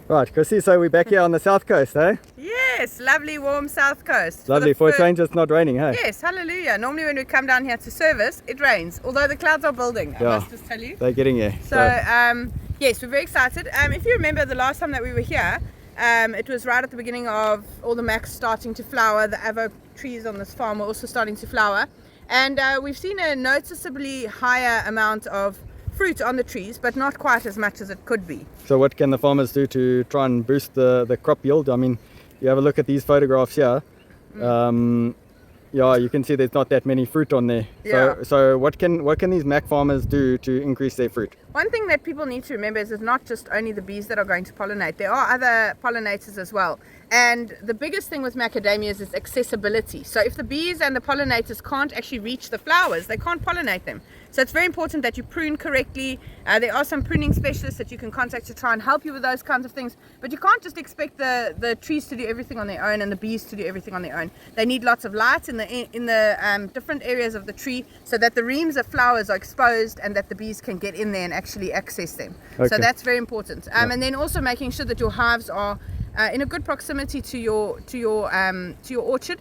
Right, Chrissy, so we're back here on the south coast, eh? Yes, lovely warm south coast. Lovely, for a change it's not raining, hey? Yes, hallelujah. Normally when we come down here to service, it rains, although the clouds are building, I must just tell you. They're getting here. So, yes, we're very excited. If you remember the last time that we were here, it was right at the beginning of all the macs starting to flower. The avo trees on this farm were also starting to flower. And we've seen a noticeably higher amount of fruit on the trees, but not quite as much as it could be. So what can the farmers do to try and boost the crop yield? I mean, you have a look at these photographs here. Yeah, you can see there's not that many fruit on there. Yeah. So what can these mac farmers do to increase their fruit? One thing that people need to remember is it's not just only the bees that are going to pollinate. There are other pollinators as well. And the biggest thing with macadamias is accessibility. So if the bees and the pollinators can't actually reach the flowers, they can't pollinate them. So it's very important that you prune correctly. There are some pruning specialists that you can contact to try and help you with those kinds of things. But you can't just expect the trees to do everything on their own and the bees to do everything on their own. They need lots of light in the different areas of the tree so that the reams of flowers are exposed and that the bees can get in there and actually access them. Okay. So that's very important. And then also making sure that your hives are in a good proximity to your orchard.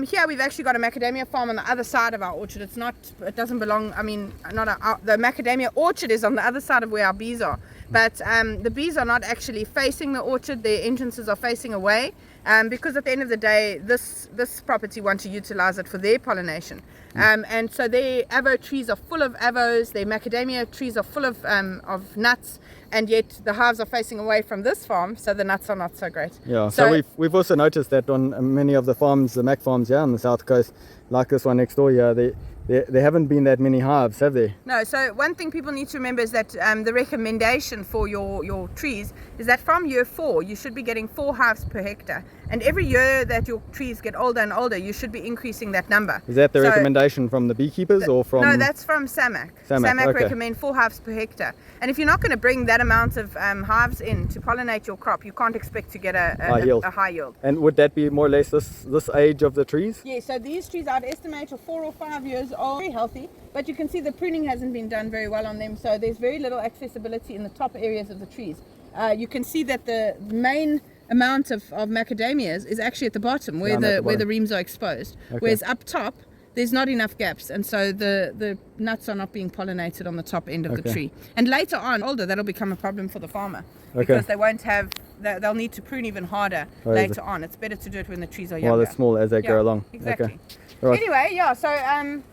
Here we've actually got a macadamia farm on the other side of our orchard. It doesn't belong, the macadamia orchard is on the other side of where our bees are. But the bees are not actually facing the orchard. Their entrances are facing away because at the end of the day, this property want to utilize it for their pollination. And so their avo trees are full of avos, their macadamia trees are full of nuts, and yet the hives are facing away from this farm, so the nuts are not so great. Yeah, so we've also noticed that on many of the farms, the mac farms here on the south coast, like this one next door here, there haven't been that many hives, have there? No, so one thing people need to remember is that the recommendation for your trees is that from year 4, you should be getting 4 hives per hectare. And every year that your trees get older and older, you should be increasing that number. Is that the recommendation from the beekeepers or from... No, that's from SAMAC. SAMAC okay. recommend 4 hives per hectare. And if you're not going to bring that amount of hives in to pollinate your crop, you can't expect to get a high yield. And would that be more or less this age of the trees? Yeah, so these trees I'd estimate are 4 or 5 years old, very healthy, but you can see the pruning hasn't been done very well on them, so there's very little accessibility in the top areas of the trees. You can see that the main amount of macadamias is actually at the bottom where the reams are exposed, whereas up top there's not enough gaps, and so the nuts are not being pollinated on the top end of the tree. And later on, older, that'll become a problem for the farmer because they won't have, they'll need to prune even harder later on. It's better to do it when the trees are younger. While they're small as they grow along. Exactly. Okay. Right. Anyway, yeah, so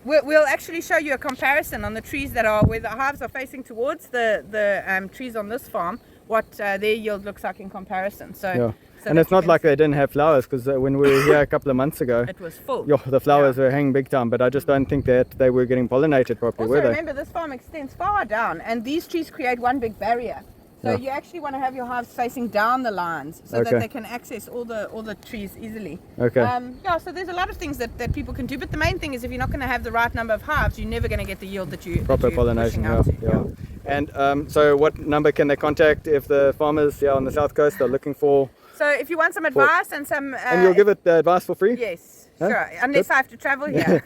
we'll actually show you a comparison on the trees that are where the hives are facing towards the trees on this farm, what their yield looks like in comparison. So and it's not like they didn't have flowers, because when we were here a couple of months ago, it was full. The flowers were hanging big time, but I just don't think that they were getting pollinated properly, were they? Remember, this farm extends far down, and these trees create one big barrier. So you actually want to have your hives facing down the lines so that they can access all the trees easily. Okay. So there's a lot of things that people can do, but the main thing is if you're not going to have the right number of hives, you're never going to get the yield that you proper pollination. And so what number can they contact if the farmers on the south coast are looking for? So if you want some advice and some... and you'll give it the advice for free? Yes, sure. Unless I have to travel here.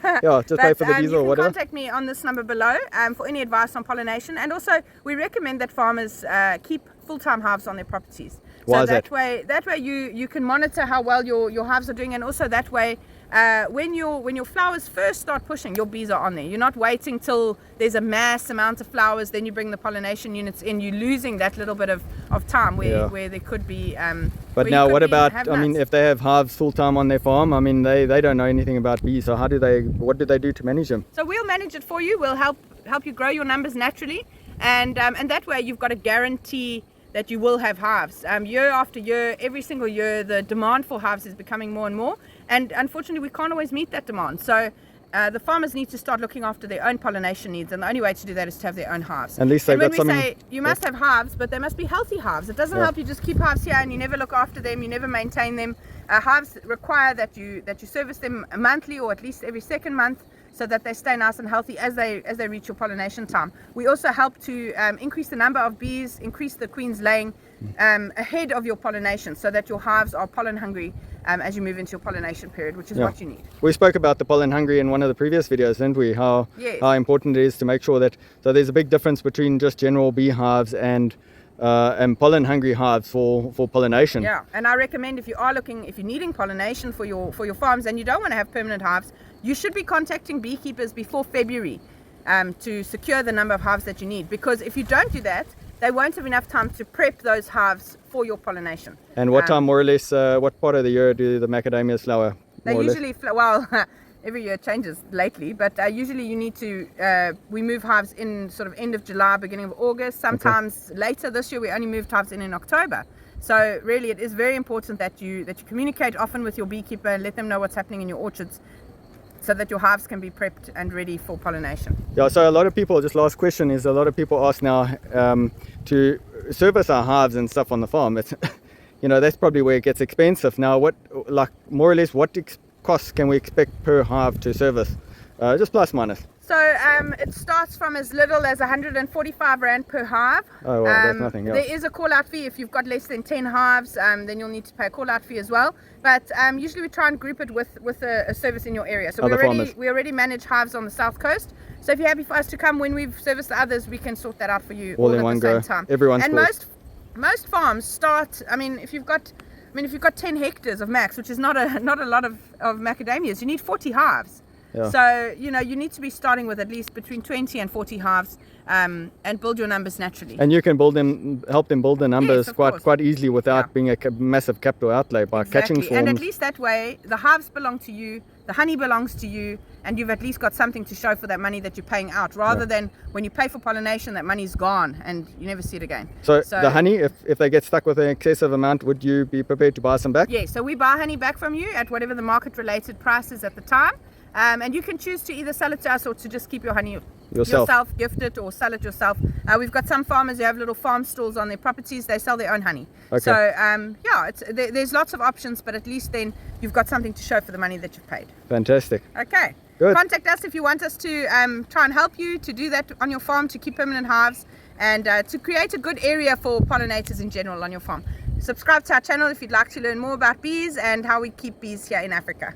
Just pay for the diesel or whatever. You can contact me on this number below for any advice on pollination. And also, we recommend that farmers keep full-time hives on their properties. Why is that? That way you can monitor how well your hives are doing, and also that way when your flowers first start pushing, your bees are on there. You're not waiting till there's a mass amount of flowers, then you bring the pollination units in. You're losing that little bit of time where there could be but now what about, if they have hives full-time on their farm, they don't know anything about bees, so what do they do to manage them? So we'll manage it for you. We'll help you grow your numbers naturally, and that way you've got a guarantee that you will have hives. Year after year, every single year, the demand for hives is becoming more and more, and unfortunately we can't always meet that demand. So the farmers need to start looking after their own pollination needs, and the only way to do that is to have their own hives. At least they've got something. Say you must have hives, but they must be healthy hives. It doesn't help you just keep hives here and you never look after them, you never maintain them. Hives require that you service them monthly or at least every second month, so that they stay nice and healthy as they reach your pollination time. We also help to increase the number of bees, increase the queens laying ahead of your pollination, so that your hives are pollen hungry as you move into your pollination period, which is what you need. We spoke about the pollen hungry in one of the previous videos, didn't we? How important it is to make sure that, so there's a big difference between just general beehives and and pollen hungry hives for pollination. Yeah, and I recommend if you're needing pollination for your farms and you don't want to have permanent hives, you should be contacting beekeepers before February to secure the number of hives that you need, because if you don't do that, they won't have enough time to prep those hives for your pollination. And what time, more or less, what part of the year do the macadamias flower? They usually well, every year it changes lately, but usually you need to we move hives in sort of end of July, beginning of August. Sometimes later this year we only moved hives in October. So really it is very important that you communicate often with your beekeeper and let them know what's happening in your orchards, so that your hives can be prepped and ready for pollination. Yeah, so a lot of people, just last question is, a lot of people ask now to service our hives and stuff on the farm. It's, that's probably where it gets expensive. Now, more or less, what costs can we expect per hive to service? Just plus minus. So it starts from as little as 145 Rand per hive. Oh, well, that's nothing. Yeah. There is a call-out fee. If you've got less than 10 hives, then you'll need to pay a call-out fee as well. But usually we try and group it with a service in your area. So we already manage hives on the south coast. So if you're happy for us to come when we've serviced the others, we can sort that out for you all in one go. Same time. Everyone's and most farms start. If you've got 10 hectares of max, which is not a lot of macadamias, you need 40 hives. Yeah. So, you need to be starting with at least between 20 and 40 hives and build your numbers naturally. And you can help them build the numbers quite easily without being a massive capital outlay by catching swarms. And at least that way, the hives belong to you, the honey belongs to you, and you've at least got something to show for that money that you're paying out, rather than when you pay for pollination, that money's gone and you never see it again. So the honey, if they get stuck with an excessive amount, would you be prepared to buy some back? Yeah, so we buy honey back from you at whatever the market-related price is at the time. And you can choose to either sell it to us or to just keep your honey yourself, gift it or sell it yourself. We've got some farmers who have little farm stalls on their properties. They sell their own honey. Okay. So there's lots of options, but at least then you've got something to show for the money that you've paid. Fantastic. Okay. Good. Contact us if you want us to try and help you to do that on your farm, to keep permanent hives and to create a good area for pollinators in general on your farm. Subscribe to our channel if you'd like to learn more about bees and how we keep bees here in Africa.